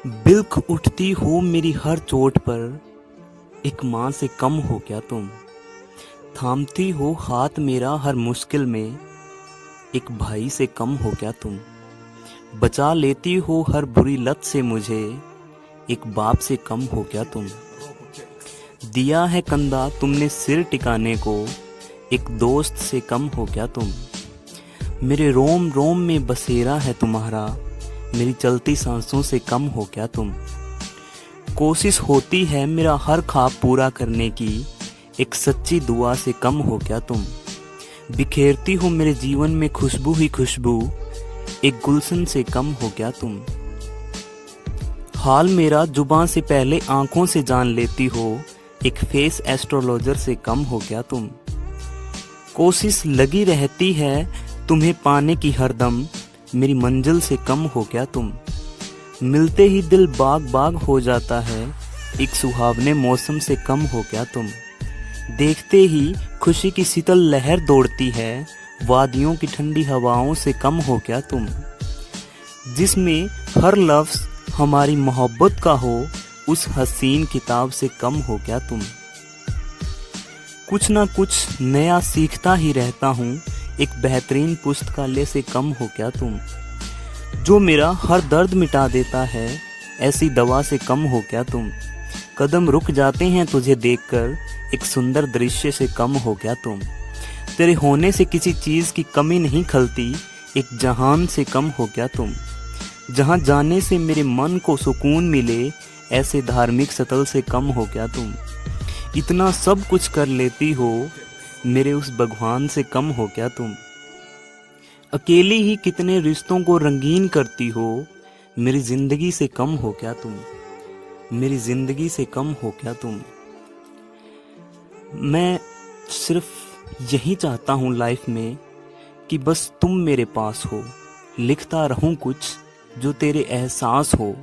बिल्ख उठती हो मेरी हर चोट पर, एक माँ से कम हो क्या तुम। थामती हो हाथ मेरा हर मुश्किल में, एक भाई से कम हो क्या तुम। बचा लेती हो हर बुरी लत से मुझे, एक बाप से कम हो क्या तुम। दिया है कंधा तुमने सिर टिकाने को, एक दोस्त से कम हो क्या तुम। मेरे रोम रोम में बसेरा है तुम्हारा, मेरी चलती सांसों से कम हो क्या तुम। कोशिश होती है मेरा हर ख्वाब पूरा करने की, एक सच्ची दुआ से कम हो क्या तुम। बिखेरती हो मेरे जीवन में खुशबू ही खुशबू, एक गुलशन से कम हो क्या तुम। हाल मेरा जुबान से पहले आंखों से जान लेती हो, एक फेस एस्ट्रोलॉजर से कम हो क्या तुम। कोशिश लगी रहती है तुम्हें पाने की हरदम, मेरी मंजिल से कम हो क्या तुम। मिलते ही दिल बाग बाग हो जाता है, एक सुहावने मौसम से कम हो क्या तुम। देखते ही खुशी की शीतल लहर दौड़ती है, वादियों की ठंडी हवाओं से कम हो क्या तुम। जिसमें हर लफ्ज़ हमारी मोहब्बत का हो, उस हसीन किताब से कम हो क्या तुम। कुछ ना कुछ नया सीखता ही रहता हूँ, एक बेहतरीन पुस्तकालय से कम हो क्या तुम। जो मेरा हर दर्द मिटा देता है, ऐसी दवा से कम हो क्या तुम। कदम रुक जाते हैं तुझे देखकर, एक सुंदर दृश्य से कम हो क्या तुम। तेरे होने से किसी चीज़ की कमी नहीं खलती, एक जहान से कम हो क्या तुम। जहाँ जाने से मेरे मन को सुकून मिले, ऐसे धार्मिक सतल से कम हो क्या तुम। इतना सब कुछ कर लेती हो, मेरे उस भगवान से कम हो क्या तुम। अकेली ही कितने रिश्तों को रंगीन करती हो, मेरी जिंदगी से कम हो क्या तुम। मेरी जिंदगी से कम हो क्या तुम। मैं सिर्फ यही चाहता हूँ लाइफ में कि बस तुम मेरे पास हो। लिखता रहूं कुछ जो तेरे एहसास हो,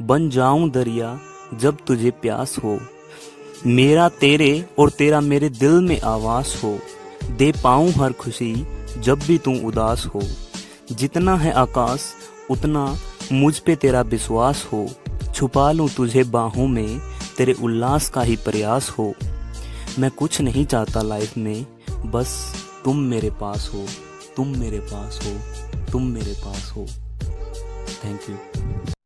बन जाऊं दरिया जब तुझे प्यास हो। मेरा तेरे और तेरा मेरे दिल में आवास हो, दे पाऊं हर खुशी जब भी तू उदास हो। जितना है आकाश उतना मुझ पे तेरा विश्वास हो, छुपा लूं तुझे बाहों में, तेरे उल्लास का ही प्रयास हो। मैं कुछ नहीं चाहता लाइफ में, बस तुम मेरे पास हो, तुम मेरे पास हो, तुम मेरे पास हो। Thank you.